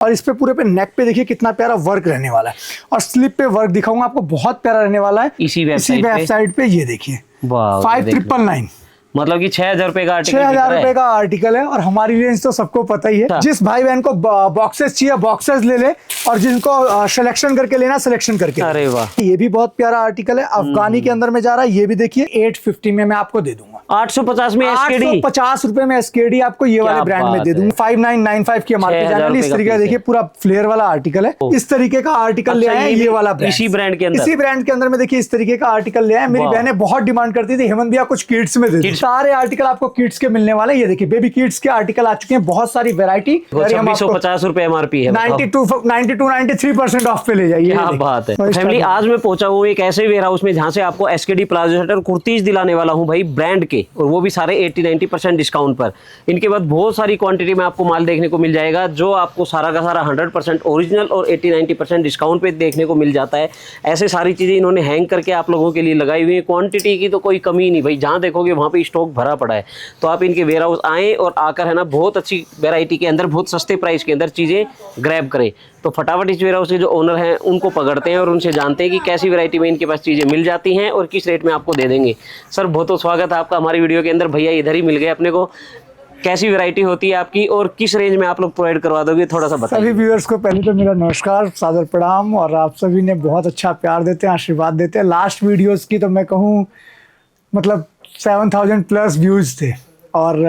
और इस पे पूरे पे नेक पे देखिए कितना प्यारा वर्क रहने वाला है, और स्लिप पे वर्क दिखाऊंगा आपको, बहुत प्यारा रहने वाला है इसी वेबसाइट पे। ये देखिए 5399, मतलब कि 6,000 रुपए का आर्टिकल, 6,000 रुपए का आर्टिकल है। और हमारी रेंज तो सबको पता ही है, जिस भाई बहन को बॉक्सेस चाहिए बॉक्सेस ले ले, और जिनको सिलेक्शन करके लेना सिलेक्शन करके। अरे वाह, ये भी बहुत प्यारा आर्टिकल है, अफगानी के अंदर में जा रहा है। ये भी देखिए 850 में मैं आपको दे दूंगा, 850 में एसकेडी, 850 रुपए में एसकेडी आपको ये वाले ब्रांड में दे दूंगा। 5995 की एमआरपी जाने वाली। इस तरीके का देखिए पूरा फ्लेयर वाला आर्टिकल है, इस तरीके का आर्टिकल ले आए ये वाला ब्रांड, इसी ब्रांड के अंदर, इसी ब्रांड के अंदर में देखिए इस तरीके का आर्टिकल ले आए। मेरी बहनें बहुत डिमांड करती थी, हेमंत भैया कुछ किड्स में दे, सारे आर्टिकल आपको किड्स के मिलने वाले। ये देखिए बेबी किड्स के आर्टिकल आ चुके हैं, बहुत सारी वेरायटी। 2650 रुपए एमआरपी है, 92-93% ऑफ पे ले जाइए। क्या बात है फैमिली, आज मैं पहुंचा हूँ एक ऐसे वेयर हाउस में जहां से आपको एसकेडी प्लाजो सेट और कुर्तीज दिलाने वाला हूं भाई, ब्रांड के, और वो भी सारे 80-90% डिस्काउंट पर। इनके बाद बहुत सारी क्वांटिटी में आपको माल देखने को मिल जाएगा, जो आपको सारा का सारा 100% ओरिजिनल और 80-90% डिस्काउंट पे देखने को मिल जाता है। ऐसे सारी चीजें इन्होंने हैंग करके आप लोगों के लिए लगाई हुई है। क्वांटिटी की तो कोई कमी नहीं भाई, जहां देखोगे वहां पे स्टॉक भरा पड़ा है। तो आप इनके वेयर हाउस आए और आकर है ना बहुत अच्छी वेराइटी के अंदर, बहुत सस्ते प्राइस के अंदर चीजें ग्रैब करें। तो फटाफट इस वेयर हाउस के जो ओनर हैं उनको पकड़ते हैं और उनसे जानते हैं कि कैसी वैरायटी में इनके पास चीज़ें मिल जाती हैं और किस रेट में आपको दे देंगे। सर बहुत बहुत स्वागत है आपका हमारी वीडियो के अंदर। भैया इधर ही मिल गए अपने को, कैसी वैरायटी होती है आपकी और किस रेंज में आप लोग प्रोवाइड करवा दोगे, थोड़ा सा बताइए। सभी व्यूअर्स को पहले तो मेरा नमस्कार, सादर प्रणाम, और आप सभी ने बहुत अच्छा प्यार देते हैं, आशीर्वाद देते हैं। लास्ट वीडियोस की तो मैं कहूँ मतलब 7000 प्लस व्यूज थे, और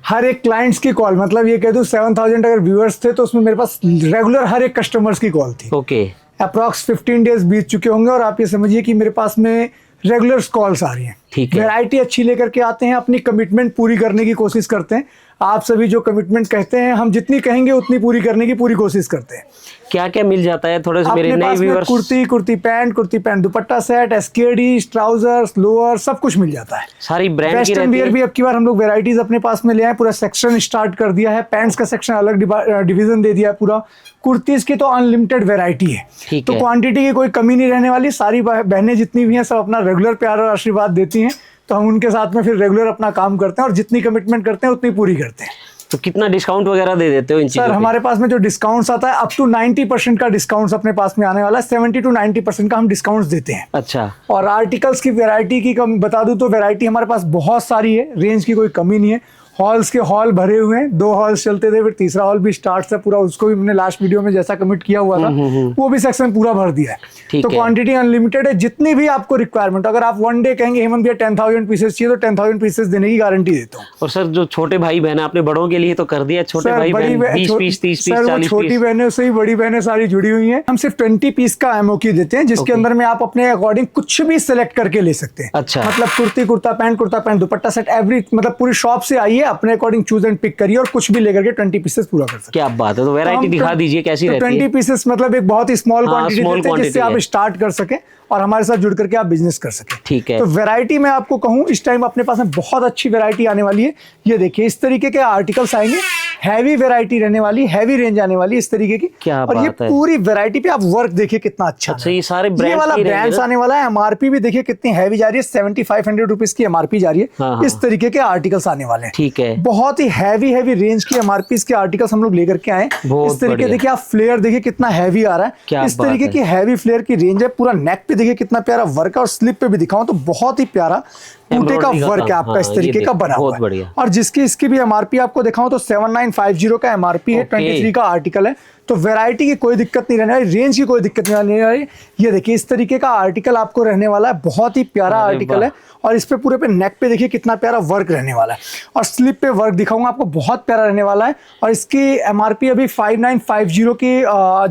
हर एक क्लाइंट्स की कॉल, मतलब ये कह दूँ 7000 अगर व्यूअर्स थे तो उसमें मेरे पास रेगुलर हर एक कस्टमर्स की कॉल थी। ओके, अप्रॉक्स 15 डेज बीत चुके होंगे, और आप ये समझिए कि मेरे पास में रेगुलर कॉल्स आ रही हैं। ठीक है, वैरायटी अच्छी लेकर के आते हैं, अपनी कमिटमेंट पूरी करने की कोशिश करते हैं। आप सभी जो कमिटमेंट कहते हैं, हम जितनी कहेंगे उतनी पूरी करने की पूरी कोशिश करते हैं। क्या क्या मिल जाता है थोड़े से मेरे नए व्यूअर्स? कुर्ती पैंट, दुपट्टा सेट, एसकेडी, ट्राउजर्स, लोअर, सब कुछ मिल जाता है। सारी ब्रांड की वेस्टर्न वियर भी अब की बार हम लोग वेराइटीज अपने पास में ले आए, पूरा सेक्शन स्टार्ट कर दिया है। पैंट्स का सेक्शन अलग डिवीजन दे दिया है पूरा। कुर्तीज की तो अनलिमिटेड वैरायटी है, तो क्वांटिटी की कोई कमी नहीं रहने वाली। सारी बहनें जितनी भी हैं सब अपना रेगुलर प्यार और आशीर्वाद देती हैं, तो हम उनके साथ में फिर रेगुलर अपना काम करते हैं, और जितनी कमिटमेंट करते हैं उतनी पूरी करते हैं। तो कितना डिस्काउंट वगैरह दे देते हो इन चीजों? सर हमारे पास में जो डिस्काउंट्स आता है अप टू 90% का डिस्काउंट्स अपने पास में आने वाला है। 70-90% का हम डिस्काउंट्स देते हैं। अच्छा, और आर्टिकल्स की वैरायटी की बता दूं तो वैरायटी हमारे पास बहुत सारी है, रेंज की कोई कमी नहीं है। हॉल्स के हॉल भरे हुए हैं, 2 हॉल्स चलते थे, फिर तीसरा हॉल भी स्टार्ट है पूरा, उसको भी मैंने लास्ट वीडियो में जैसा कमिट किया हुआ था वो भी सेक्शन पूरा भर दिया है। तो क्वांटिटी अनलिमिटेड है, जितनी भी आपको रिक्वायरमेंट। अगर आप वन डे कहेंगे हेमंत भैया 10,000 पीसेस चाहिए, तो 10,000 पीसेस देने की गारंटी देता हूँ। और सर जो छोटे भाई बहन आपने बड़ों के लिए तो कर दिया, छोटे भाई बहन 20 पीस 30 पीस 40 पीस, छोटी बहनें से ही बड़ी बहनें सारी जुड़ी हुई हैं। हम सिर्फ 20 पीस का एमओक्यू देते हैं, जिसके अंदर में आप अपने अकॉर्डिंग कुछ भी सिलेक्ट करके ले सकते हैं। अच्छा, मतलब कुर्ता पैंट, दुपट्टा सेट, एवरी, मतलब पूरी शॉप से आइए, अपने अकॉर्डिंग चूज एंड पिक करिए और कुछ भी लेकर के 20 पीसेस पूरा कर सकते हैं। क्या बात है, तो वैरायटी दिखा दीजिए कैसी रहती है। 20 पीसेस मतलब एक बहुत ही स्मॉल क्वांटिटी देते हैं, जिससे आप स्टार्ट कर सके और हमारे साथ जुड़ करके आप बिजनेस कर सके। ठीक है, तो वैरायटी मैं आपको कहूँ इस टाइम अपने पास में बहुत अच्छी वैरायटी आने वाली है। ये देखिए इस तरीके के आर्टिकल्स आएंगे, हैवी वैरायटी रहने वाली, हैवी रेंज आने वाली इस तरीके की। क्या और ये पूरी वैरायटी पे आप वर्क देखिए कितना अच्छा। अच्छा, ये सारे ये वाला ब्रांड्स आने वाला है। एमआरपी भी देखिए कितनी हैवी जा रही है, 7500 रुपीज की एमआरपी जा रही है। हाँ, इस तरीके के आर्टिकल्स आने वाले हैं। ठीक है, बहुत ही हैवी रेंज की एमआरपी के आर्टिकल्स हम लोग लेकर के आए। इस तरीके देखिए, आप फ्लेयर देखिए कितना हैवी आ रहा है। इस तरीके की हैवी फ्लेयर की रेंज है। पूरा नेक पे देखिए कितना प्यारा वर्क है, और स्लिप पे भी दिखाऊं तो बहुत ही प्यारा बूटे का वर्क है आपका, इस तरीके का बना हुआ है। और जिसकी इसकी भी एमआरपी आपको दिखाऊं तो 7950 का एमआरपी है। 23 का आर्टिकल है, तो वैरायटी की कोई दिक्कत नहीं रहने वाली, रेंज की कोई दिक्कत नहीं रहने वाली। ये देखिए इस तरीके का आर्टिकल आपको रहने वाला है, बहुत ही प्यारा आर्टिकल है। और इस पे पूरे पे नेक पे देखिए कितना प्यारा वर्क रहने वाला है, और स्लिप पे वर्क दिखाऊंगा आपको, बहुत प्यारा रहने वाला है। और इसकी एमआरपी अभी 5950 की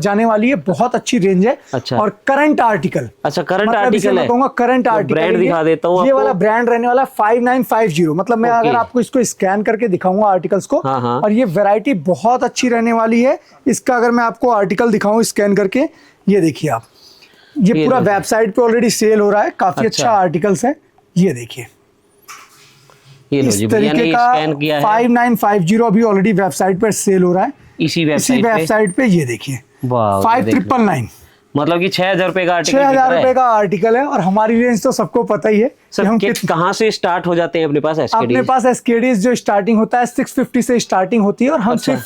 जाने वाली है, बहुत अच्छी रेंज है। अच्छा, और करंट आर्टिकल, अच्छा करंट आर्टिकल है, करंट आर्टिकल ब्रांड दिखा देता हूँ। ये वाला ब्रांड रहने वाला 5950, मतलब मैं अगर आपको इसको स्कैन करके दिखाऊंगा आर्टिकल्स को। और ये वैरायटी बहुत अच्छी रहने वाली है। इसका अगर मैं आपको आर्टिकल दिखाऊं स्कैन करके, ये देखिए आप, ये पूरा वेबसाइट पे ऑलरेडी सेल हो रहा है, काफी अच्छा आर्टिकल्स है। ये देखिए इस तरीके का 5950 अभी ऑलरेडी वेबसाइट पर सेल हो रहा है, इसी वेबसाइट पे। ये देखिए 5999, मतलब कि 6,000 रुपए का आर्टिकल, 6,000 रुपए का आर्टिकल है। और हमारी रेंज तो सबको पता ही है। सर हम कहाँ से स्टार्ट हो जाते हैं अपने पास एसकेडी? अपने पास एसकेडी जो स्टार्टिंग होता है 650 से स्टार्टिंग होती है, और हम सिर्फ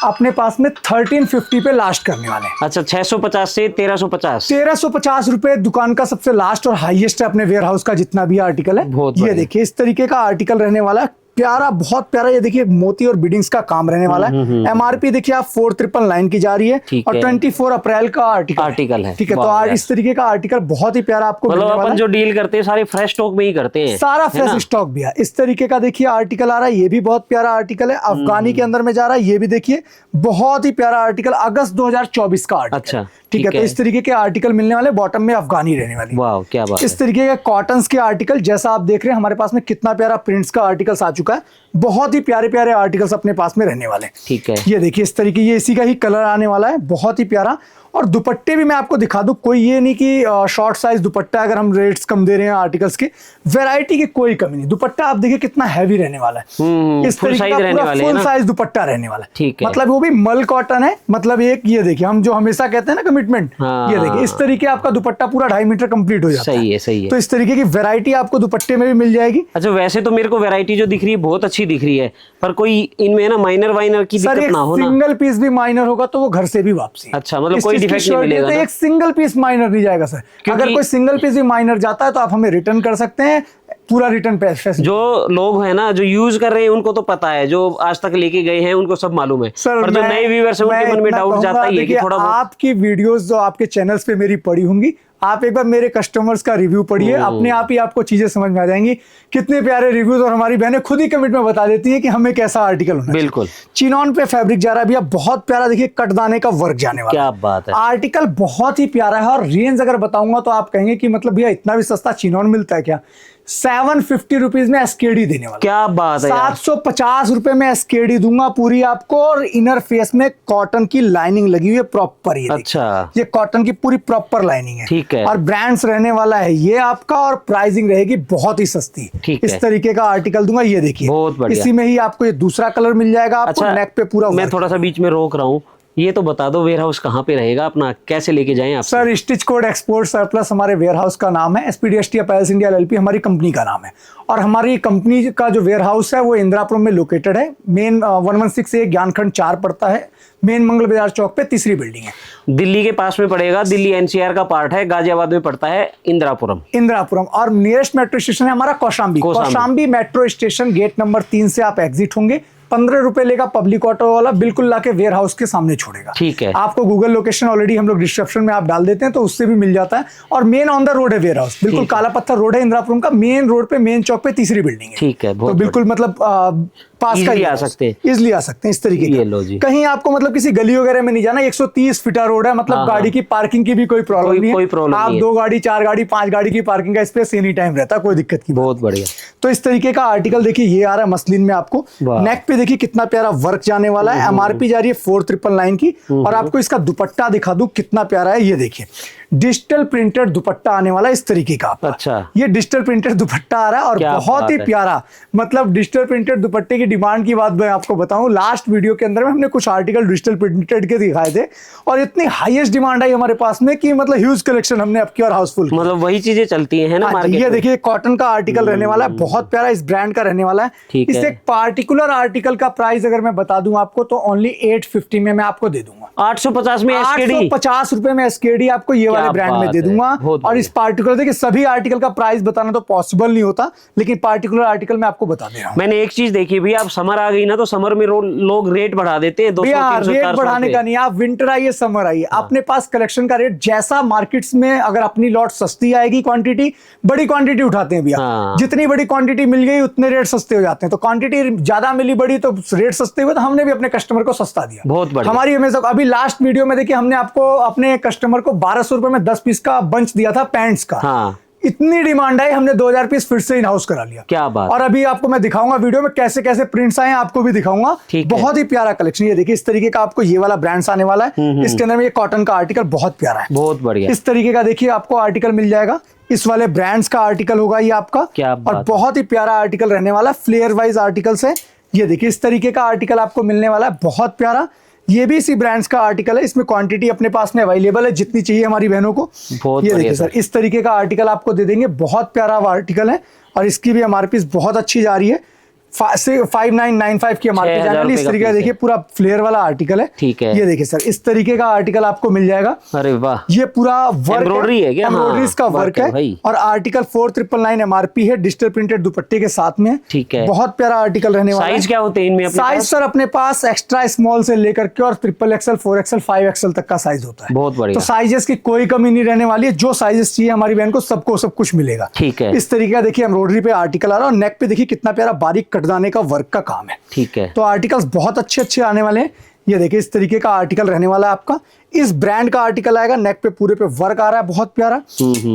अपने पास में 1350 पे लास्ट करने वाले हैं। अच्छा, 650 से 1350। 1350 रुपए दुकान का सबसे लास्ट और हाईएस्ट है अपने वेयर हाउस का जितना भी आर्टिकल है। बहुत ये देखिए इस तरीके का आर्टिकल रहने वाला है, प्यारा, बहुत प्यारा। ये देखिए मोती और बीडिंग्स का काम रहने वाला है। एमआरपी देखिए आप 4999 की जा रही है और 24 अप्रैल का आर्टिकल है। ठीक है, तो इस तरीके का आर्टिकल बहुत ही प्यारा आपको मिलने वाला है। अपन जो डील करते हैं सारे फ्रेश स्टॉक में ही करते हैं, सारा फ्रेश स्टॉक भी है। इस तरीके का देखिए आर्टिकल आ रहा है, ये भी बहुत प्यारा आर्टिकल है, अफगानी के अंदर में जा रहा है। ये भी देखिए बहुत ही प्यारा आर्टिकल, अगस्त 2024 का आर्टिकल। अच्छा, ठीक है, तो इस तरीके के आर्टिकल मिलने वाले, बॉटम में अफगानी रहने वाली। वाह क्या बात है। इस तरीके के कॉटन्स के आर्टिकल, जैसा आप देख रहे हैं हमारे पास में कितना प्यारा प्रिंट्स का आर्टिकल्स आ चुका है। बहुत ही प्यारे प्यारे आर्टिकल्स अपने पास में रहने वाले। ठीक है, ये देखिए इस तरीके, ये इसी का ही कलर आने वाला है, बहुत ही प्यारा। और दुपट्टे भी मैं आपको दिखा दूं, कोई ये नहीं कि शॉर्ट साइज दुपट्टा अगर हम रेट्स कम दे रहे हैं आर्टिकल्स के, वैरायटी की कोई कमी नहीं। दुपट्टा आप देखिए कितना हैवी रहने वाला है, इस तरीके का पूरा फुल साइज दुपट्टा रहने वाला है। ठीक है, मतलब वो भी मल कॉटन है, मतलब एक ये देखिए हम जो हमेशा कहते हैं ना कमिटमेंट, ये देखिए इस तरीके आपका दुपट्टा पूरा 2.5 मीटर कंप्लीट हो जाता है। सही है, सही है। तो इस तरीके की वैरायटी आपको दुपट्टे में भी मिल जाएगी। अच्छा, वैसे तो मेरे को वैरायटी जो दिख रही है बहुत अच्छी दिख रही है, पर कोई इनमें ना माइनर वाइनर की दिक्कत ना हो ना। सिंगल पीस भी माइनर होगा तो वो घर से भी वापसी। अच्छा, मतलब कोई डिफेक्ट नहीं मिलेगा। एक सिंगल पीस माइनर नहीं जाएगा सर। अगर कोई सिंगल पीस भी माइनर जाता है तो आप हमें रिटर्न कर सकते हैं, पूरा रिटर्न फैसिलिटी। जो लोग हैं ना जो यूज कर रहे हैं उनको तो पता है, जो आज तक लेके गए हैं उनको सब मालूम है, पर जो नए व्यूअर्स हैं उनके मन में डाउट जाता ही है कि थोड़ा बहुत। आपकी वीडियोस जो आपके चैनल्स पे मेरी पड़ी होंगी, आप एक बार मेरे कस्टमर्स का रिव्यू पढ़िए, अपने आप ही आपको चीजें समझ में आ जाएंगी। कितने प्यारे रिव्यूज, और हमारी बहनें खुद ही कमेंट में बता देती है कि हमें कैसा आर्टिकल होना। बिल्कुल, चिनॉन पे फैब्रिक जा रहा है भैया, बहुत प्यारा। देखिए कटदाने का वर्क जाने वाला, क्या बात है। आर्टिकल बहुत ही प्यारा है। और रेंज अगर बताऊंगा तो आप कहेंगे कि मतलब भैया इतना भी सस्ता चिनॉन मिलता है क्या। 750 रुपीज में एसकेडी देने वाला। क्या बात है। 750 रुपए में एसकेडी दूंगा पूरी आपको, और इनर फेस में कॉटन की लाइनिंग लगी हुई है प्रॉपर। ये अच्छा, ये कॉटन की पूरी प्रॉपर लाइनिंग है। ठीक है, और ब्रांड्स रहने वाला है ये आपका, और प्राइसिंग रहेगी बहुत ही सस्ती। इस तरीके का आर्टिकल दूंगा। ये देखिए बहुत बढ़िया। इसी में ही आपको ये दूसरा कलर मिल जाएगा आपको। अच्छा, नेक पे पूरा। मैं थोड़ा सा बीच में रोक रहा हूँ, ये तो बता दो वेयर हाउस कहाँ पे रहेगा अपना, कैसे लेके जाएं आप? Sir stitch code export surplus हमारे वेयर हाउस का नाम है। एसपीडीएसटी अपैरेल्स इंडिया एलएलपी हमारी कंपनी का नाम है, और हमारी कंपनी का जो वेयर हाउस है वो इंदिरापुरम में लोकेटेड है। मेन 116 ज्ञानखंड 4 पड़ता है, मेन मंगल बाजार चौक पे तीसरी बिल्डिंग है। दिल्ली के पास में पड़ेगा, दिल्ली एनसीआर का पार्ट है, गाजियाबाद में पड़ता है इंदिरापुरम। और नियरेस्ट मेट्रो स्टेशन है हमारा Kaushambi metro station, gate number 3 से आप एग्जिट होंगे। 15 रुपए लेगा पब्लिक ऑटो वाला, बिल्कुल लाके वेयर हाउस के सामने छोड़ेगा। ठीक है, आपको गूगल लोकेशन ऑलरेडी हम लोग डिस्क्रिप्शन में आप डाल देते हैं तो उससे भी मिल जाता है। और मेन ऑन द रोड है वेयर हाउस, बिल्कुल काला पत्थर रोड है इंदिरापुरम का, मेन रोड पे मेन चौक पे तीसरी बिल्डिंग है। ठीक है, तो बिल्कुल मतलब पास का आ सकते हैं, इजिली आ सकते हैं इस तरीके के। कहीं आपको मतलब किसी गली वगैरह में नहीं जाना। 130 फीटा रोड है, मतलब गाड़ी की पार्किंग की भी कोई प्रॉब्लम नहीं है। आप 2 गाड़ी 4 गाड़ी 5 गाड़ी की पार्किंग का स्पेस एनी टाइम रहता है, कोई दिक्कत की। बहुत बढ़िया। तो इस तरीके का आर्टिकल देखिए ये आ रहा है मसलिन में आपको। नेक पे देखिए कितना प्यारा वर्क जाने वाला है। एमआरपी जा रही है 4999 की। और आपको इसका दुपट्टा दिखा दूं कितना प्यारा है। ये देखिए डिजिटल प्रिंटेड दुपट्टा आने वाला है इस तरीके का। अच्छा, ये डिजिटल प्रिंटेड दुपट्टा आ रहा है और बहुत ही प्यारा। मतलब डिजिटल प्रिंटेड दुपट्टे की डिमांड की बात मैं आपको बताऊं, लास्ट वीडियो के अंदर में हमने कुछ आर्टिकल डिजिटल प्रिंटेड के दिखाए थे, और इतनी हाईएस्ट डिमांड आई हमारे पास में कि मतलब ह्यूज कलेक्शन हमने अब की और हाउसफुल। मतलब वही चीजें चलती हैं ना मार्केट में। ये देखिए कॉटन का आर्टिकल रहने वाला है, बहुत प्यारा इस ब्रांड का रहने वाला है। इस एक पार्टिकुलर आर्टिकल का प्राइस अगर मैं बता दूं आपको तो ओनली 850 में मैं आपको दे दूंगा। 850 में एसकेडी, 850 रुपए में एसकेडी आपको ये वाले ब्रांड में दे दूंगा। और इस पार्टिकुलर देखिए सभी आर्टिकल का प्राइस बताना तो पॉसिबल नहीं होता, लेकिन पार्टिकुलर आर्टिकल मैं आपको बता दे रहा हूं। मैंने एक चीज देखी भैया, अब समर आ गई ना तो समर में लोग रेट बढ़ा देते हैं। 200 रेट बढ़ाने का नहीं, आप विंटर आइए समर आइए, अपने पास कलेक्शन का रेट जैसा मार्केट्स में, अगर अपनी लॉट सस्ती आएगी क्वांटिटी, बड़ी क्वांटिटी उठाते हैं भैया। जितनी बड़ी क्वांटिटी मिल गई उतने रेट सस्ते हो जाते हैं। तो क्वांटिटी ज्यादा मिली बड़ी तो रेट सस्ते हुए, तो हमने भी अपने कस्टमर को सस्ता दिया। बहुत बढ़िया। हमारी हमेशा अभी लास्ट वीडियो में देखिए हमने आपको अपने कस्टमर को 1200 रुपए में 10 पीस का बंच दिया था पैंट्स का। इतनी डिमांड आई, हमने 2000 पीस फिर से इन हाउस करा लिया। क्या बात। और अभी आपको मैं दिखाऊंगा वीडियो में कैसे कैसे प्रिंट्स आए, आपको भी दिखाऊंगा। बहुत ही प्यारा कलेक्शन। ये देखिए इस तरीके का आपको ये वाला ब्रांड्स आने वाला है। इसके अंदर में ये कॉटन का आर्टिकल बहुत प्यारा है, बहुत बढ़िया। इस तरीके का देखिए आपको आर्टिकल मिल जाएगा, इस वाले ब्रांड्स का आर्टिकल होगा ये आपका। और बहुत ही प्यारा आर्टिकल रहने वाला, फ्लेयर वाइज आर्टिकल्स है। ये देखिए इस तरीके का आर्टिकल आपको मिलने वाला है, बहुत प्यारा। ये भी इसी ब्रांड्स का आर्टिकल है, इसमें क्वांटिटी अपने पास में अवेलेबल है जितनी चाहिए हमारी बहनों को। ये देखिए सर इस तरीके का आर्टिकल आपको दे देंगे, बहुत प्यारा आर्टिकल है। और इसकी भी एमआरपी बहुत अच्छी जा रही है। 5995 की एमआरपी जाने वाली। इस तरीके का देखिए पूरा फ्लेयर वाला आर्टिकल है। ठीक है, ये देखिए सर, इस तरीके का आर्टिकल आपको मिल जाएगा। अरे वाह, ये पूरा वर्क एम्ब्रॉयडरी है क्या? एम्ब्रॉयडरीज का वर्क है भाई। और आर्टिकल 4999 एमआरपी है, डिजिटल प्रिंटेड दुपट्टे के साथ में। ठीक है, बहुत प्यारा आर्टिकल रहने वाला है। साइज क्या होते हैं इनमें? साइज सर अपने पास एक्स्ट्रा स्मॉल से लेकर के और XXL 4XL 5XL तक का साइज होता है। बहुत बढ़िया। तो साइजेस की कोई कमी नहीं रहने वाली है। जो साइजेस चाहिए हमारी बहन को सबको सब कुछ मिलेगा। ठीक है, इस तरीके का देखिए एम्ब्रॉयडरी पे आर्टिकल आ रहा है और नेक पे देखिए कितना प्यारा बारीक कटदाने का वर्क का काम है। ठीक है, तो आर्टिकल्स बहुत अच्छे अच्छे आने वाले हैं। ये देखिए इस तरीके का आर्टिकल रहने वाला है आपका। इस ब्रांड का आर्टिकल आएगा, नेक पे पूरे पे वर्क आ रहा है बहुत प्यारा।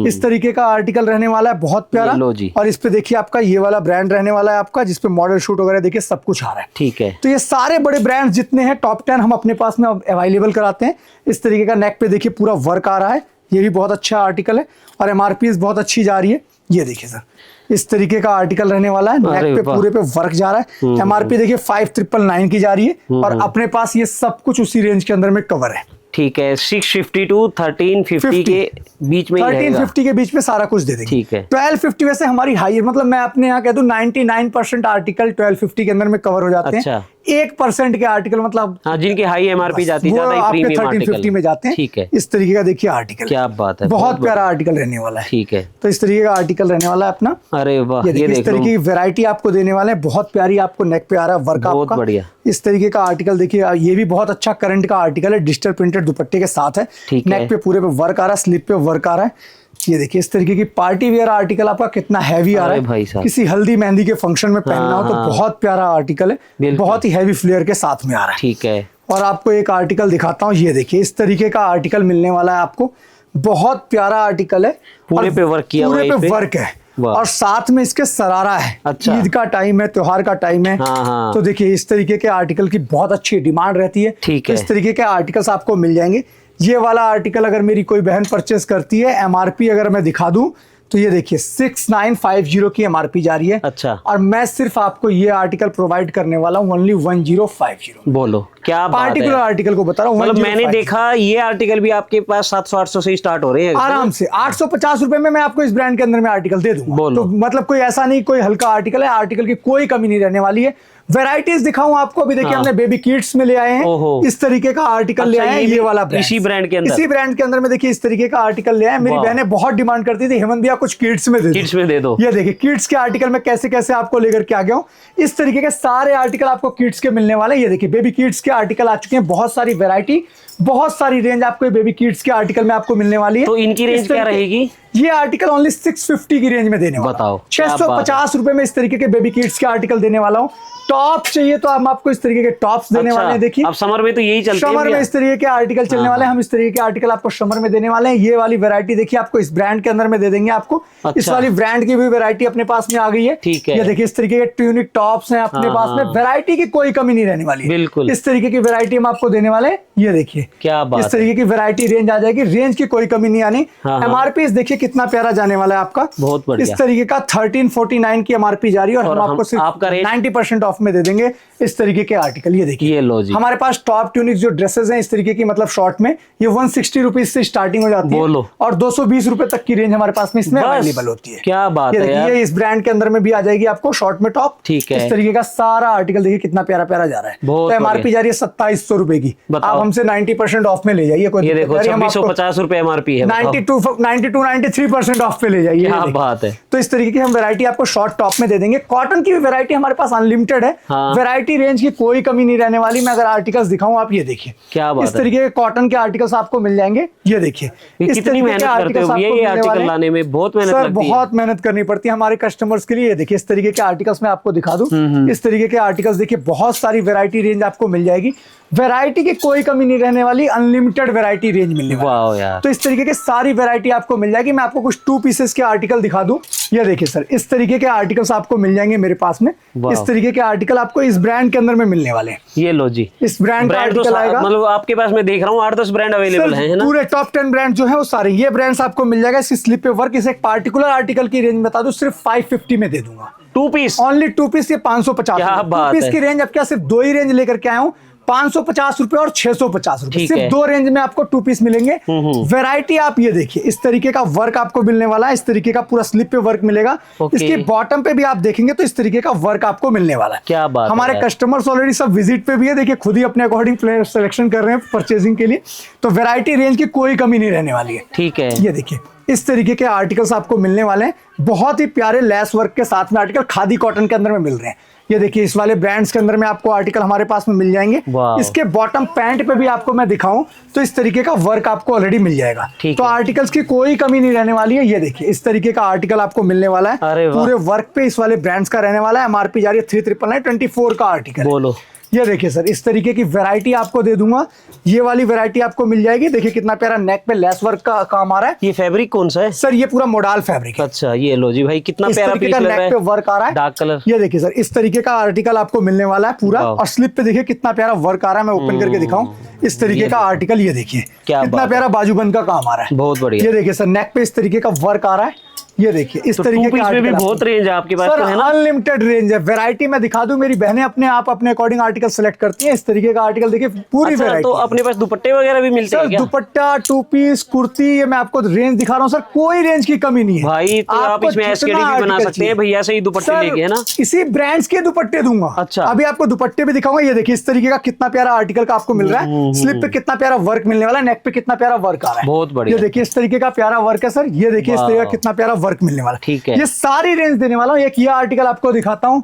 इस तरीके का आर्टिकल रहने वाला है बहुत प्यारा। लो जी। और इस पे देखिए आपका ये वाला ब्रांड रहने वाला है आपका, जिसपे मॉडल शूट वगैरह देखिए सब कुछ आ रहा है। ठीक है, तो ये सारे बड़े ब्रांड जितने हैं टॉप 10 हम अपने पास में अवेलेबल कराते हैं। इस तरीके का नेक पे देखिए पूरा वर्क आ रहा है, ये भी बहुत अच्छा आर्टिकल है और एमआरपी बहुत अच्छी जा रही है। ये देखिए सर, इस तरीके का आर्टिकल रहने वाला है, नेक पे पूरे पे वर्क जा रहा है। एमआरपी देखिए 5999 की जा रही है और अपने पास ये सब कुछ उसी रेंज के अंदर में कवर है। ठीक है, 650 टू 1350 के बीच में 1350 के बीच में सारा कुछ दे देंगे। ठीक है, 1250 वैसे हमारी हाई, मतलब मैं अपने यहाँ कह दूं 99% आर्टिकल 1250 के अंदर में कवर हो जाते हैं। 1% के आर्टिकल मतलब हाँ, जिनकी हाई एमआरपी जाती है, वो ज्यादा ही आपके प्रीमियम 1350 में जाते हैं। ठीक है, इस तरीके का देखिए आर्टिकल, क्या बात है, बहुत प्यारा आर्टिकल रहने वाला है। ठीक है, तो इस तरीके का आर्टिकल रहने वाला है अपना। अरे वाह, ये इस तरीके की वैरायटी आपको देने वाले हैं, बहुत प्यारी आपको नेक पे आ रहा है वर्क आपका। बहुत बढ़िया। इस तरीके का आर्टिकल देखिए, ये भी बहुत अच्छा करंट का आर्टिकल है, डिजिटल प्रिंटेड दुपट्टे के साथ है। नेक पे पूरे पे वर्क आ रहा है, स्लिप पे वर्क आ रहा है। ये देखिए इस तरीके की पार्टी वेयर आर्टिकल आपका कितना हैवी आ रहा है भाई साहब, किसी हल्दी मेहंदी के फंक्शन में पहनना हो तो बहुत प्यारा आर्टिकल है, बहुत ही हैवी फ्लेयर के साथ में आ रहा है। ठीक है, और आपको एक आर्टिकल दिखाता हूँ, ये देखिए इस तरीके का आर्टिकल मिलने वाला है आपको। बहुत प्यारा आर्टिकल है, पूरे पे वर्क किया हुआ है, पूरे पे वर्क है और साथ में इसके सरारा है। अच्छा, ईद का टाइम है, त्योहार का टाइम है। तो देखिए इस तरीके के आर्टिकल की बहुत अच्छी डिमांड रहती है। ठीक है, इस तरीके के आर्टिकल्स आपको मिल जाएंगे। ये वाला आर्टिकल अगर मेरी कोई बहन परचेस करती है, एमआरपी अगर मैं दिखा दूं तो ये देखिए 6950 की एमआरपी जा रही है। अच्छा, और मैं सिर्फ आपको ये आर्टिकल प्रोवाइड करने वाला हूँ ओनली 1050। बोलो क्या पार्टिकुलर आर्टिकल को बता रहा हूँ। मतलब मैंने देखा ये आर्टिकल भी आपके पास 700-800 से ही स्टार्ट हो रहे हैं आराम से। 850 रुपए में मैं आपको इस ब्रांड के अंदर में आर्टिकल दे दूंगा। तो मतलब कोई ऐसा नहीं, कोई हल्का आर्टिकल है, आर्टिकल की कोई कमी नहीं रहने वाली है। वैरायटीज दिखाऊं आपको, अभी देखिए हमने बेबी किड्स में ले आए हैं, इस तरीके का आर्टिकल ले आए हैं। ये वाला ब्रांड, इसी ब्रांड के अंदर, इसी ब्रांड के अंदर में देखिए इस तरीके का आर्टिकल ले आए। मेरी बहनें बहुत डिमांड करती थी, हेमंत भैया कुछ किड्स में दे दो, किड्स में दे दो। ये देखिए किड्स के आर्टिकल में कैसे कैसे आपको लेकर के आ गया हूँ। इस तरीके के सारे आर्टिकल आपको किड्स के मिलने वाले। ये देखिए बेबी किड्स के आर्टिकल आ चुके हैं, बहुत सारी वैरायटी, बहुत सारी रेंज आपको बेबी किड्स के आर्टिकल में आपको मिलने वाली है। तो इनकी रेंज क्या रहेगी? ये आर्टिकल ओनली 650 की रेंज में देने वाला। बताओ, 650 रुपए में इस तरीके के बेबी किड्स के आर्टिकल देने वाला हूँ। टॉप चाहिए तो हम आपको इस तरीके के टॉप्स देने वाले हैं। देखिए अब समर में तो यही चलते हैं, समर में इस तरीके के आर्टिकल चलने वाले हैं। हम इस तरीके के आर्टिकल आपको समर में देने वाले हैं। ये वाली वैरायटी देखिए आपको इस ब्रांड के अंदर में दे देंगे आपको। इस वाली ब्रांड की भी वैरायटी अपने पास में आ गई है। ठीक है, ये देखिए इस तरीके के ट्यूनिक टॉप्स हैं अपने पास में। वैरायटी की कोई कमी नहीं रहने वाली है, बिल्कुल इस तरीके की वैरायटी हम आपको देने वाले हैं। ये देखिए क्या बात, इस तरीके की वैरायटी रेंज आ जाएगी, रेंज की कोई कमी नहीं आनी। एमआरपी देखिए कितना प्यारा जाने वाला है आपका, बहुत बढ़िया। इस तरीके का 1349 की एमआरपी जा रही है और हम आपको सिर्फ 90% ऑफ में दे देंगे इस तरीके के आर्टिकल। ये देखिए, ये लो जी, हमारे पास टॉप ट्यूनिक जो ड्रेसेस हैं इस तरीके की, मतलब शॉर्ट में, ये 160 रुपीज से स्टार्टिंग हो जाती है और 220 रुपए तक की रेंज हमारे पास में इसमें अवेलेबल होती है। क्या बात है यार। ये इस ब्रांड के अंदर में भी आ जाएगी आपको शॉर्ट में टॉप। ठीक है, इस तरीके का सारा आर्टिकल देखिए कितना प्यारा प्यारा जा रहा है। तो एमआरपी जा रही है 2700 रुपए की, आप हमसे 90% ऑफ में ले जाइए। ये देखो 2650 रुपए एमआरपी है, 93% ऑफ पे ले जाइए। क्या बात है। तो इस तरीके की हम वैरायटी आपको शॉर्ट टॉप में दे देंगे। कॉटन की भी वैरायटी हमारे पास अनलिमिटेड है, वैरायटी रेंज की कोई कमी नहीं रहने वाली। मैं अगर आर्टिकल्स दिखाऊं, आप ये देखिए क्या बात है, इस तरीके के कॉटन के आर्टिकल्स आपको मिल जाएंगे। ये देखिए कितनी मेहनत करते हो ये आर्टिकल लाने में, बहुत मेहनत लगती है। बहुत मेहनत करनी पड़ती है हमारे कस्टमर्स के लिए। ये देखिए इस तरीके के आर्टिकल्स मैं आपको दिखा दूं। इस तरीके के आर्टिकल्स देखिए बहुत सारी वैरायटी रेंज आपको मिल जाएगी। वैरायटी की कोई कमी नहीं रहने वाली, अनलिमिटेड वैरायटी रेंज मिलने वाली है। तो इस तरीके के सारी वैरायटी आपको मिल जाएगी। मैं आपको कुछ 2 पीसेस के आर्टिकल दिखा दूं। ये देखिए सर, इस तरीके के आर्टिकल्स आपको मिल जाएंगे मेरे पास में। इस तरीके के आर्टिकल आपको इस ब्रांड के अंदर में मिलने वाले हैं। ये लो जी, इस ब्रांड का आर्टिकल आएगा। मतलब आपके पास मैं देख रहा हूँ 8-10 ब्रांड अवेलेबल है ना? पूरे टॉप 10 ब्रांड जो है वो सारे ये ब्रांड्स आपको मिल जाएगा। इसकी स्लिप पे वर्क, इस एक पार्टिकुलर आर्टिकल की रेंज बता दूं, सिर्फ 550 में दे दूंगा। 2 पीस, ओनली 2 पीस, ये 550 क्या बात है। 2 पीस की रेंज अब क्या सिर्फ 2 ही रेंज लेकर के आया हूँ। 550 रुपए और 650 रुपए, ठीक सिर्फ है। दो रेंज में आपको 2 पीस मिलेंगे। वैरायटी आप ये देखिए, इस तरीके का वर्क आपको मिलने वाला है, इस तरीके का पूरा स्लिप पे वर्क मिलेगा। ओके। इसके बॉटम पे भी आप देखेंगे तो इस तरीके का वर्क आपको मिलने वाला है। क्या बात है हमारे यार। कस्टमर्स ऑलरेडी सब विजिट पे भी है, देखिए खुद ही अपने अकॉर्डिंग सिलेक्शन कर रहे हैं परचेजिंग के लिए। तो वैरायटी रेंज की कोई कमी नहीं रहने वाली है। ठीक है। ये देखिए इस तरीके के आर्टिकल्स आपको मिलने वाले हैं, बहुत ही प्यारे लेस वर्क के साथ में आर्टिकल खादी कॉटन के अंदर में मिल रहे हैं। ये देखिए इस वाले ब्रांड्स के अंदर में आपको आर्टिकल हमारे पास में मिल जाएंगे। वाह। इसके बॉटम पैंट पे भी आपको मैं दिखाऊं तो इस तरीके का वर्क आपको ऑलरेडी मिल जाएगा। ठीक तो है। आर्टिकल्स की कोई कमी नहीं रहने वाली है। ये देखिए इस तरीके का आर्टिकल आपको मिलने वाला है, अरे वाह। पूरे वर्क पे इस वाले ब्रांड्स का रहने वाला है। एमआरपी जा रही है 3999, 24 का आर्टिकल है। बोलो। ये देखिए सर इस तरीके की वैरायटी आपको दे दूंगा, ये वाली वैरायटी आपको मिल जाएगी। देखिए कितना प्यारा नेक पे लेस वर्क का काम आ रहा है। ये फैब्रिक कौन सा है? सर ये पूरा मोडाल फैब्रिक है। अच्छा ये लो जी भाई, कितना इस प्यारा तरीके पीस का लग नेक रहा पे है, वर्क आ रहा है, डार्क कलर। ये देखिए सर इस तरीके का आर्टिकल आपको मिलने वाला है पूरा। वाह। और स्लिप पे देखिए कितना प्यारा वर्क आ रहा है, मैं ओपन करके दिखाऊं इस तरीके का आर्टिकल। ये देखिए क्या कितना बात प्यारा बाजूबंद का काम आ रहा है। बहुत बढ़िया। ये देखिए सर नेक पे इस तरीके का वर्क आ रहा है। ये देखिए इस तो तरीके 2 का पीस में भी आर्टिकल बहुत आपको- रेंज है आपके पास सर तो है ना? अनलिमिटेड रेंज है। वैरायटी मैं दिखा दूं, मेरी बहनें अपने आप अपने अकॉर्डिंग आर्टिकल सेलेक्ट करती हैं। इस तरीके का आर्टिकल देखिए पूरी अच्छा, वैरायटी। तो अपने पास दुपट्टे वगैरह भी मिलते सर हैं क्या? दुपट्टा, 2 पीस, कुर्ती, ये मैं आपको रेंज दिखा रहा हूँ सर, कोई रेंज की कमी नहीं है भाई तो आप आपको इसमें एसकेडी जितना भी बना आर्टिकल सकते हैं चाहिए। भैया से ही दुपट्टे सर, लेके, है ना? इसी ब्रांड्स के दुपट्टे दूंगा। अच्छा। अभी आपको दुपट्टे भी दिखाऊंगा। ये देखिए इस तरीके का कितना प्यारा आर्टिकल का आपको मिल रहा है। स्लिप पे कितना प्यारा वर्क मिलने वाला है, नेक पे कितना प्यारा वर्क आ रहा है। बहुत बढ़िया। ये देखिए इस तरीके का प्यारा वर्क है सर। ये देखिए इस तरीके का वाह। कितना प्यारा वर्क मिलने वाला है। ठीक है। ये सारी रेंज देने वाला हूँ। एक ये आर्टिकल आपको दिखाता हूँ,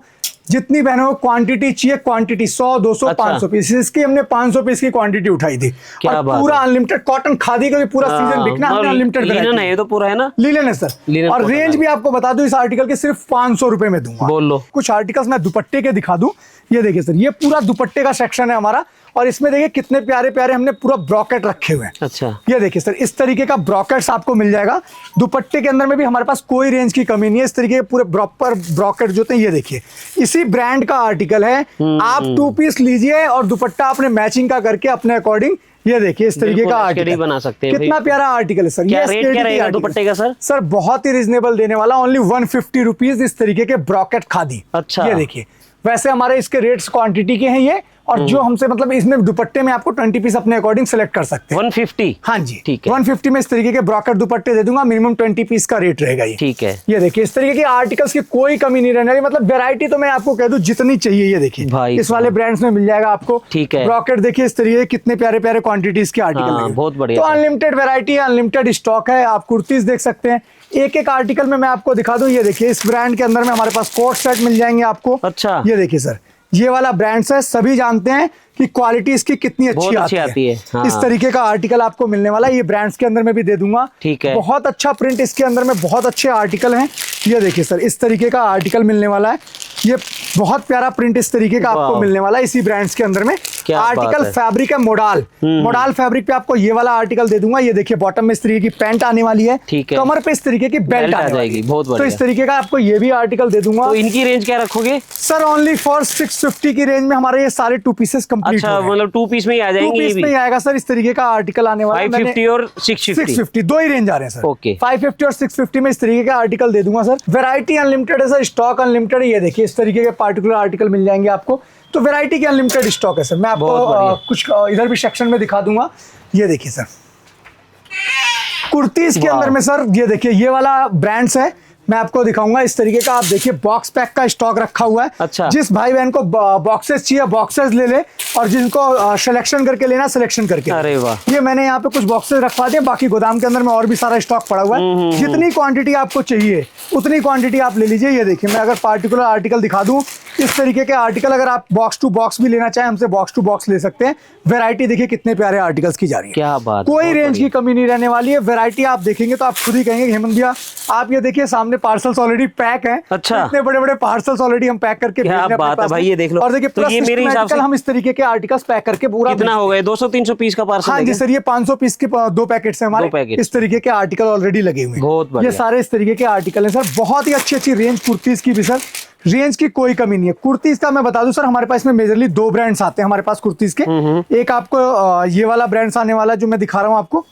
जितनी बहनों को क्वांटिटी चाहिए, क्वांटिटी 100, 200, अच्छा। 500 पीस, इसकी हमने 500 पीस की क्वांटिटी उठाई थी। क्या और बात पूरा है। अनलिमिटेड कॉटन खादी का भी पूरा सीजन बिकना, हमने अनलिमिटेड लिनन है ये तो पूरा, है ना? लीलन है सर। लिनन और कॉटन रेंज है। भी आपको बता दूं इस आर्टिकल के सिर्फ 500 रुपए में दूंगा। बोल लो। कुछ आर्टिकल्स मैं दुपट्टे के दिखा दूं। ये देखिए सर ये पूरा दुपट्टे का सेक्शन है हमारा, और इसमें देखिए कितने प्यारे प्यारे हमने पूरा ब्रॉकेट रखे हुए हैं। अच्छा। ये देखिए सर इस तरीके का ब्रॉकेट्स आपको मिल जाएगा। दुपट्टे के अंदर में भी हमारे पास कोई रेंज की कमी नहीं है। इस तरीके के पूरे प्रॉपर ब्रॉकेट जो होते हैं, ये देखिए इसी ब्रांड का आर्टिकल है। आप 2 पीस लीजिए और दुपट्टा अपने मैचिंग का करके अपने अकॉर्डिंग, ये देखिए इस तरीके बिल्कुल का SKD आर्टिकल बना सकते हैं कितना भाई। प्यारा आर्टिकल है सर। क्या ये रेट SKD क्या की रहेगा आर्टिकल। दुपट्टे का सर? सर बहुत ही रिजनेबल देने वाला, ओनली 150 रुपीज इस तरीके के ब्रॉकेट खादी। अच्छा। ये देखिए वैसे हमारे इसके रेट्स क्वांटिटी के हैं ये, और जो हमसे मतलब इसमें दुपट्टे में आपको 20 पीस अपने अकॉर्डिंग सेलेक्ट कर सकते हैं। 150? हाँ जी ठीक है। 150 में इस तरीके के ब्रॉकेट दुपट्टे दे दूंगा, मिनिमम 20 पीस का रेट रहेगा ये। ठीक है। ये देखिए इस तरीके के आर्टिकल्स की कोई कमी नहीं रहने वाली, मतलब वैरायटी तो मैं आपको कह दूं जितनी चाहिए। ये देखिए भाई इस वाले ब्रांड्स में मिल जाएगा आपको। ठीक है। ब्रॉकेट देखिए इस तरीके के कितने प्यारे प्यारे क्वांटिटीज के आर्टिकल हाँ, लगे। बहुत बढ़िया तो सर। अनलिमिटेड वैरायटी है, अनलिमिटेड स्टॉक है। आप कुर्तीज देख सकते हैं, एक एक आर्टिकल में मैं आपको दिखा दूं। ये देखिए इस ब्रांड के अंदर में हमारे पास कोट सेट मिल जाएंगे आपको। अच्छा। ये देखिए सर ये वाला ब्रांड्स है, सभी जानते हैं कि क्वालिटी इसकी कितनी बहुत अच्छी आती है। हाँ। इस तरीके का आर्टिकल आपको मिलने वाला है, ये ब्रांड्स के अंदर में भी दे दूंगा। ठीक है। बहुत अच्छा प्रिंट इसके अंदर में, बहुत अच्छे आर्टिकल हैं। ये देखिए सर इस तरीके का आर्टिकल मिलने वाला है। ये बहुत प्यारा प्रिंट इस तरीके का आपको वाह। मिलने वाला है इसी ब्रांड्स के अंदर में। क्या बात आर्टिकल है। फैब्रिक है मोडाल। मोडाल फैब्रिक पे आपको ये वाला आर्टिकल दे दूंगा। ये देखिए बॉटम में इस तरीके की पैंट आने वाली है, ठीक है। कमर पे इस तरीके की बेल्ट बेल्ट आ आने वाली जाएगी, है। बहुत तो बढ़िया। इस तरीके का आपको ये भी आर्टिकल दे दूंगा। तो इनकी रेंज क्या रखोगे? सर ओनली फॉर 650 की रेंज में हमारे ये सारे 2 पीसेस कंप्लीट अच्छा, मतलब 2 पीस में ही आ 2 जाएंगे ये पीस भी? में ही आएगा सर। इस तरीके का आर्टिकल आने वाला है। 550 और 650? 650 दो ही रेंज आ रहे हैं सर। ओके। 550 और 650 में इस तरीके का आर्टिकल दे दूंगा सर। वैरायटी अनलिमिटेड है सर, स्टॉक अनलिमिटेड है। ये देखिए इस तरीके के पार्टिकुलर आर्टिकल मिल जाएंगे आपको। तो वैरायटी की अनलिमिटेड स्टॉक है सर। मैं आपको बहुत बढ़िया। कुछ इधर भी सेक्शन में दिखा दूंगा। ये देखिए सर कुर्तीज के वाह। अंदर में सर, ये देखिए ये वाला ब्रांड्स है, मैं आपको दिखाऊंगा इस तरीके का। आप देखिए बॉक्स पैक का स्टॉक रखा हुआ है। अच्छा। जिस भाई बहन को बॉक्सेस चाहिए बॉक्सेस ले ले, और जिनको सिलेक्शन करके लेना सिलेक्शन करके ले। अरे वाह। ये मैंने यहाँ पे कुछ बॉक्सेस रखवा दिए, बाकी गोदाम के अंदर में और भी सारा स्टॉक पड़ा हुआ है। जितनी क्वांटिटी आपको चाहिए उतनी क्वांटिटी आप ले लीजिए। ये देखिए मैं अगर पार्टिकुलर आर्टिकल दिखा दूं, इस तरीके के आर्टिकल अगर आप बॉक्स टू बॉक्स भी लेना चाहें हमसे बॉक्स टू बॉक्स ले सकते हैं। वैरायटी देखिए कितने प्यारे आर्टिकल्स की जा रही है। क्या बात, कोई बहुत रेंज की बढ़िया। कमी नहीं रहने वाली है। वैरायटी आप देखेंगे तो आप खुद ही कहेंगे हेमंत भैया आप ये देखिए सामने पार्सल्स ऑलरेडी पैक हैं। अच्छा। इतने बड़े बड़े पार्सल्स ऑलरेडी हम पैक करके क्या भेज रहे हैं अपने बात है पास भाई, में। ये देख लो। और देखिए तो पूरा ये मेरे हिसाब से हम इस तरीके के आर्टिकल्स पैक करके पूरा कितना हो गए? 200-300 पीस का पार्सल? हाँ जी सर, ये 500 पीस के 2 पैकेट्स हैं हमारे। 2 पैकेट। इस तरीके के आर्टिकल ऑलरेडी लगे हुए हैं। बहुत बढ़िया। ये सारे इस तरीके के आर्टिकल हैं सर। बहुत ही अच्छी अच्छी रेंज कुर्तीज की भी सर, रेंज की कोई कमी नहीं है। कुर्तीज का मैं बता दूं सर, हमारे पास में मेजरली 2 ब्रांड्स आते हैं हमारे पास कुर्तीज के। एक आपको ये वाला ब्रांड्स आने वाला है जो मैं दिखा रहा हूँ आपको।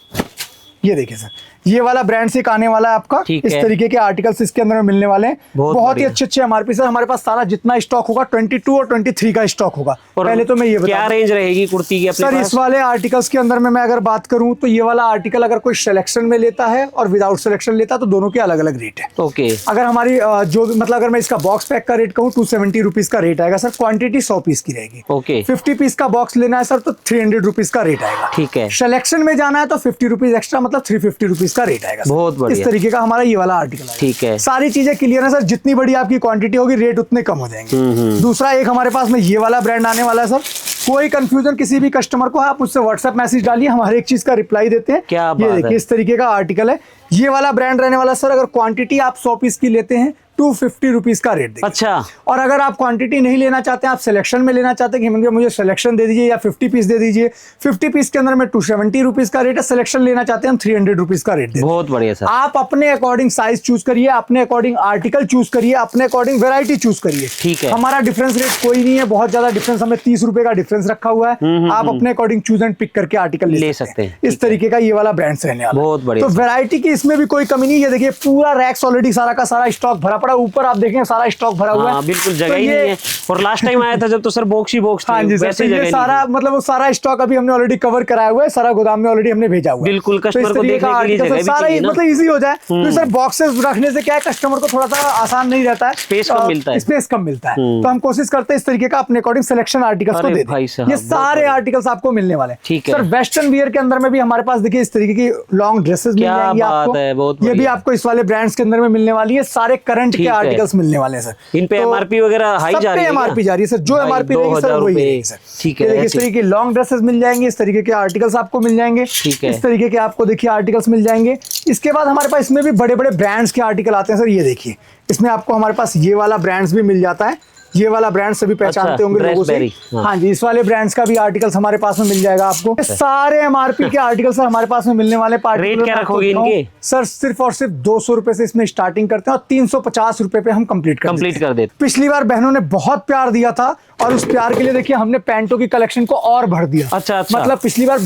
ये देखिए सर, ये वाला ब्रांड से एक आने वाला है आपका, इस तरीके के आर्टिकल्स इसके अंदर में मिलने वाले हैं। बहुत ही अच्छे एमआरपी सर, हमारे पास सारा जितना स्टॉक होगा 22 और 23 का स्टॉक होगा। पहले तो मैं ये बता, क्या रेंज रहेगी कुर्ती की अपने सर पास? इस वाले आर्टिकल्स के अंदर में मैं अगर बात करूं तो ये वाला आर्टिकल अगर कोई सिलेक्शन में लेता है और विदाउट सिलेक्शन लेता है तो दोनों के अलग अलग रेट है। ओके। अगर हमारी जो मतलब अगर मैं इसका बॉक्स पैक का रेट कहूँ 270 रुपीज का रेट आएगा सर, क्वांटिटी 100 पीस की रहेगी। ओके। 50 पीस का बॉक्स लेना है सर तो 300 रुपीज का रेट आएगा। ठीक है। सिलेक्शन में जाना है तो 50 रुपीज एक्स्ट्रा, मतलब 350 रुपीज का रेट आएगा। बहुत बढ़िया। इस तरीके का हमारा ये वाला आर्टिकल है। ठीक है। सारी चीजें क्लियर है सर, जितनी बड़ी आपकी क्वांटिटी होगी रेट उतने कम हो जाएंगे। दूसरा एक हमारे पास में ये वाला ब्रांड आने वाला है सर, कोई कंफ्यूजन किसी भी कस्टमर को आप उससे व्हाट्सएप मैसेज डालिए, हम हर एक चीज का रिप्लाई देते हैं। क्या ये देखिए इस तरीके का आर्टिकल है, ये वाला ब्रांड रहने वाला सर। अगर क्वांटिटी आप 100 पीस की लेते हैं 250 रुपीज का रेट देंगे। अच्छा। और अगर आप क्वांटिटी नहीं लेना चाहते हैं, आप सिलेक्शन में लेना चाहते हैं कि हेमंत भैया मुझे सिलेक्शन दे दीजिए या 50 पीस दे दीजिए, 50 पीस के अंदर में 270 रुपीज का रेट है, सिलेक्शन लेना चाहते हैं हम 300 रुपीज का रेट देते हैं। बहुत बढ़िया सर। आप अपने अकॉर्डिंग साइज चूज करिए, अपने अकॉर्डिंग आर्टिकल चूज करिए, अपने अकॉर्डिंग वेरायटी चूज करिए। ठीक है। हमारा डिफरेंस रेट कोई नहीं है, बहुत ज्यादा डिफरेंस, हमें 30 रुपए का डिफरेंस रखा हुआ है। आप अपने अकॉर्डिंग चूज एंड पिक करके आर्टिकल ले सकते हैं। इस तरीके का ये वाला ब्रांड रहने वाला है। बहुत बढ़िया। तो वेरायटी की इसमें भी कोई कमी नहीं है। देखिए पूरा रैक्स ऑलरेडी सारा का सारा स्टॉक भरा पड़ा, ऊपर आप देखें सारा स्टॉक भरा हुआ है। बिल्कुल जगह ही नहीं है। और लास्ट टाइम आया था जब तो सर बॉक्स ही बॉक्स हाँ जी सर, ये सारा मतलब वो सारा स्टॉक अभी हमने ऑलरेडी कवर कराया हुआ है, सारा गोदाम में ऑलरेडी हमने भेजा हुआ है। बिल्कुल, कस्टमर को देखने के लिए जगह भी चाहिए ना, मतलब इजी हो जाए। तो सर बॉक्सेस रखने से क्या है, कस्टमर को थोड़ा सा आसान नहीं रहता है, स्पेस कम मिलता है, स्पेस कम मिलता है। तो हम कोशिश करते हैं इस तरीके का अपने अकॉर्डिंग सिलेक्शन आर्टिकल्स को दे दें। ये सारे आर्टिकल्स आपको मिलने वाले हैं। ठीक है सर, वेस्टर्न वियर के अंदर में भी हमारे पास देखिए इस तरीके की लॉन्ग ड्रेसेस मिल जाएंगी आपको। ये भी आपको इस वाले ब्रांड्स के अंदर में मिलने वाली है। सारे करंट के आर्टिकल्स मिलने वाले हैं सर। इन पे एमआरपी वगैरह हाई जा रही है? एमआरपी जा रही है सर, जो एमआरपी रहेगी सर वही रहेगी सर। ठीक है। इस तरीके की लॉन्ग ड्रेसेस मिल जाएंगे, इस तरीके के आर्टिकल्स आपको मिल जाएंगे। ठीक है। इस तरीके के आपको देखिए आर्टिकल्स मिल जाएंगे। इसके बाद हमारे पास इसमें भी बड़े बड़े ब्रांड्स के आर्टिकल आते हैं सर। ये देखिए इसमें आपको हमारे पास ये वाला ब्रांड्स भी मिल जाता है। ये वाला ब्रांड सभी पहचानते होंगे लोगों से। हाँ जी, इस वाले ब्रांड्स का भी आर्टिकल्स हमारे पास में मिल जाएगा आपको। सारे एमआरपी के आर्टिकल सर हमारे पास में मिलने वाले। रेट क्या रखोगे इनके? सर सिर्फ और सिर्फ 200 रुपए से इसमें स्टार्टिंग करते हैं और 350 रुपए पे हम कंप्लीट कर देते। पिछली बार बहनों ने बहुत प्यार दिया था और उस प्यार के लिए देखिए हमने पैंटों की कलेक्शन को और भर दिया। अच्छा। मतलब पिछली बार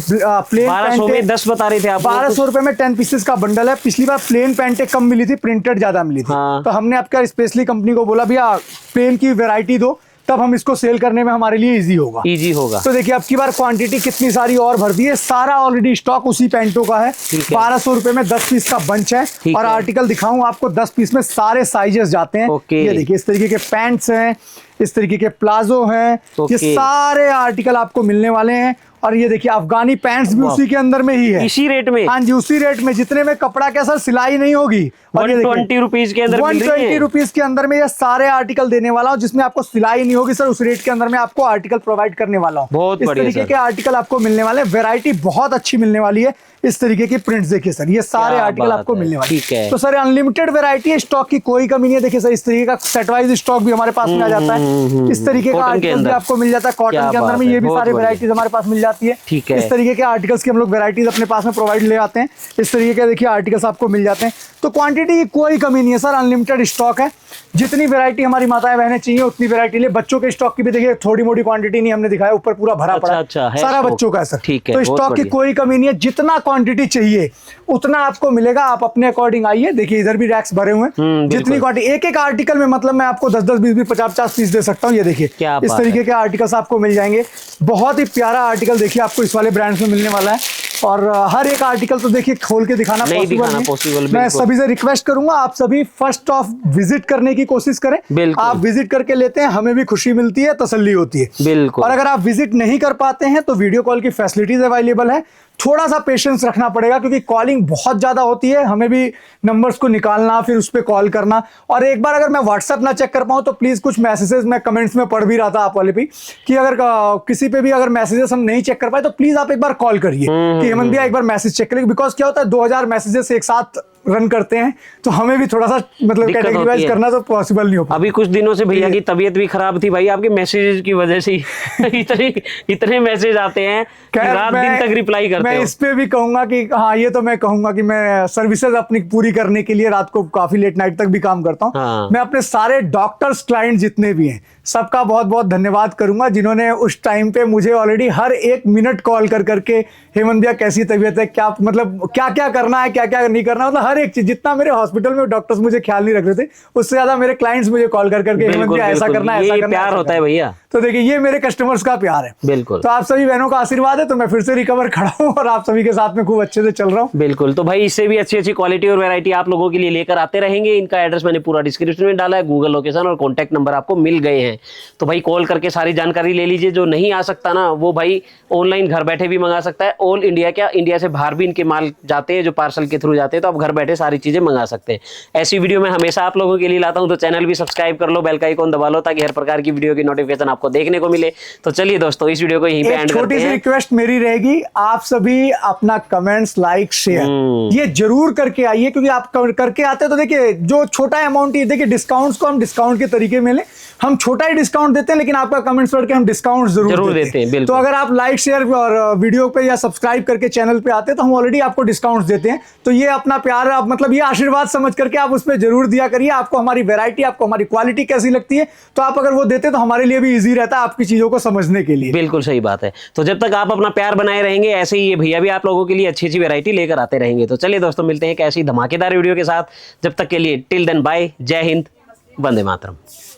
प्लेन 1200 में 10 बता रहे थे आप। 1200 रुपए में 10 पीसेस का बंडल है। पिछली बार प्लेन पैंटें कम मिली थी, प्रिंटेड ज्यादा मिली थी। तो हमने आपका स्पेशली कंपनी को बोला भैया प्लेन की वेरायटी दो, तब हम इसको सेल करने में हमारे लिए इजी होगा। तो देखिए अब की बार क्वांटिटी कितनी सारी और भर दी है। सारा ऑलरेडी स्टॉक उसी पैंटों का है। 1200 रुपए में 10 पीस का बंच है। और आर्टिकल दिखाऊं आपको, 10 पीस में सारे साइजेस जाते हैं। ये देखिए इस तरीके के पैंट्स हैं, इस तरीके के प्लाजो हैं। ये सारे आर्टिकल आपको मिलने वाले हैं। और ये देखिए अफगानी पैंट्स भी उसी के अंदर में ही है, इसी रेट में। हाँ जी, उसी रेट में, जितने में कपड़ा क्या सर सिलाई नहीं होगी। 120 रुपीज के अंदर 120 रुपीज के अंदर में ये सारे आर्टिकल देने वाला हूँ, जिसमें आपको सिलाई नहीं होगी सर। उस रेट के अंदर में आपको आर्टिकल प्रोवाइड करने वाला हूँ। बहुत इस तरीके के आर्टिकल आपको मिलने वाले हैं। वेरायटी बहुत अच्छी मिलने वाली है। इस तरीके की प्रिंट्स देखिए सर, ये सारे आर्टिकल आपको मिलने वाले हैं। तो सर अनलिमिटेड वैरायटी है, स्टॉक की कोई कमी नहीं है। देखिए सर इस तरीके का सेट वाइज स्टॉक भी हमारे पास में आ जाता है। इस तरीके का आर्टिकल भी आपको मिल जाता है कॉटन के अंदर में। ये भी सारी वैरायटीज हमारे पास मिल जाती है। इस तरीके के आर्टिकल्स की हम लोग वैरायटीज अपने पास में प्रोवाइड ले आते हैं। इस तरीके के देखिए आर्टिकल्स आपको मिल जाते हैं। तो क्वांटिटी की कोई कमी नहीं है सर, अनलिमिटेड स्टॉक है। जितनी वैरायटी हमारी माताएं बहनें चाहिए उतनी वैरायटी ले। बच्चों के स्टॉक की भी देखिए थोड़ी मोटी क्वांटिटी नहीं हमने दिखाया, ऊपर पूरा भरा पड़ा है सारा बच्चों का सर। तो स्टॉक की कोई कमी नहीं है। जितना क्वांटिटी चाहिए उतना आपको मिलेगा। आप अपने अकॉर्डिंग आइए। देखिए इधर भी रैक्स भरे हुए हैं। जितनी क्वांटिटी एक एक आर्टिकल में मतलब मैं आपको 10-10, 20-20, 50-50 पीस दे सकता हूँ। ये देखिए इस तरीके के आर्टिकल्स आपको मिल जाएंगे। बहुत ही प्यारा आर्टिकल देखिए आपको इस वाले ब्रांड्स में मिलने वाला है। और हर एक आर्टिकल तो देखिए खोल के दिखाना पॉसिबल नहीं। मैं सभी से रिक्वेस्ट करूंगा आप सभी फर्स्ट ऑफ विजिट करने की कोशिश करें। आप विजिट करके लेते हैं, हमें भी खुशी मिलती है, तसल्ली होती है। और अगर आप विजिट नहीं कर पाते हैं तो वीडियो कॉल की फैसिलिटीज अवेलेबल है। थोड़ा सा पेशेंस रखना पड़ेगा क्योंकि कॉलिंग बहुत ज्यादा होती है। हमें भी नंबर्स को निकालना, फिर उस पर कॉल करना। और एक बार अगर मैं व्हाट्सएप ना चेक कर पाऊँ तो प्लीज कुछ मैसेजेस मैं कमेंट्स में पढ़ भी रहा था आप वाले पे कि अगर किसी पे भी अगर मैसेजेस हम नहीं चेक कर पाए तो प्लीज आप एक बार कॉल करिए कि हेमंत भैया एक बार मैसेज चेक करिए। बिकॉज क्या होता है 2000 मैसेजेस एक साथ रन करते हैं तो हमें भी थोड़ा सा मतलब कैटेगराइज करना तो पॉसिबल नहीं हो पाता। अभी कुछ दिनों से भैया की तबीयत भी खराब थी भाई, आपके मैसेजेस की वजह से इतने मैसेज आते हैं कि रात दिन तक रिप्लाई करते हैं। मैं इस पे भी कहूंगा कि हाँ, ये तो मैं कहूंगा कि मैं सर्विसेज अपनी पूरी करने के लिए रात को काफी लेट नाइट तक भी काम करता हूँ। मैं अपने सारे डॉक्टर्स क्लाइंट जितने भी हैं सबका बहुत बहुत धन्यवाद करूंगा जिन्होंने उस टाइम पे मुझे ऑलरेडी हर एक मिनट कॉल कर करके हेमंत भैया कैसी तबीयत है, क्या मतलब क्या क्या करना है, क्या क्या नहीं करना, मतलब हर एक चीज, जितना मेरे हॉस्पिटल में डॉक्टर्स मुझे ख्याल नहीं रख रहे थे उससे ज्यादा मेरे क्लाइंट्स मुझे कॉल कर करके हेमंत भैया ऐसा करना है, ऐसा करना, प्यार होता है भैया। तो देखिए ये मेरे कस्टमर्स का प्यार है। बिल्कुल। तो आप सभी बहनों का आशीर्वाद है तो मैं फिर से रिकवर खड़ा हूँ और आप सभी के साथ में खूब अच्छे से चल रहा हूँ। बिल्कुल। तो भाई इससे भी अच्छी अच्छी क्वालिटी और वैरायटी आप लोगों के लिए लेकर आते रहेंगे। इनका एड्रेस मैंने पूरा डिस्क्रिप्शन में डाला है, गूगल लोकेशन और कॉन्टैक्ट नंबर आपको मिल गए हैं। तो भाई कॉल करके सारी जानकारी ले लीजिए। जो नहीं आ सकता ना वो भाई ऑनलाइन घर बैठे भी मंगा सकता है। ऑल इंडिया, क्या इंडिया से बाहर भी इनके माल जाते हैं जो पार्सल के थ्रू जाते हैं, तो आप घर बैठे सारी चीजें मंगा सकते हैं। ऐसी वीडियो मैं हमेशा आप लोगों के लिए लाता हूं, तो चैनल भी सब्सक्राइब कर लो, बेल का आइकॉन दबा लो ताकि हर प्रकार की वीडियो की नोटिफिकेशन आपको देखने को मिले। तो चलिए दोस्तों इस वीडियो को यहीं पे एंड करते हैं। छोटी सी रिक्वेस्ट मेरी रहेगी, आप सभी अपना कमेंट्स, लाइक, शेयर ये जरूर करके आइए, क्योंकि आप करके आते हैं तो देखिए जो छोटा अमाउंट ही, देखिए डिस्काउंट्स को हम डिस्काउंट के तरीके में लें, हम छोटा ही डिस्काउंट देते हैं, लेकिन आपका कमेंट्स पढ़ के हम डिस्काउंट जरूर देते हैं। तो अगर आप लाइक, शेयर और वीडियो पे या सब्सक्राइब करके चैनल पे आते हैं तो हम ऑलरेडी आपको डिस्काउंट्स देते हैं। तो ये अपना प्यार, आप मतलब ये आशीर्वाद समझ करके आप उस पर जरूर दिया करिए। आपको हमारी वैरायटी, आपको हमारी क्वालिटी कैसी लगती है, तो आप अगर वो देते तो हमारे लिए भी ईजी रहता है आपकी चीजों को समझने के लिए। बिल्कुल सही बात है। तो जब तक आप अपना प्यार बनाए रहेंगे, ऐसे ही ये भैया भी आप लोगों के लिए अच्छी अच्छी वैरायटी लेकर आते रहेंगे। तो चलिए दोस्तों मिलते हैं एक ऐसी धमाकेदार वीडियो के साथ। जब तक के लिए टिल देन बाय, जय हिंद, वंदे मातरम।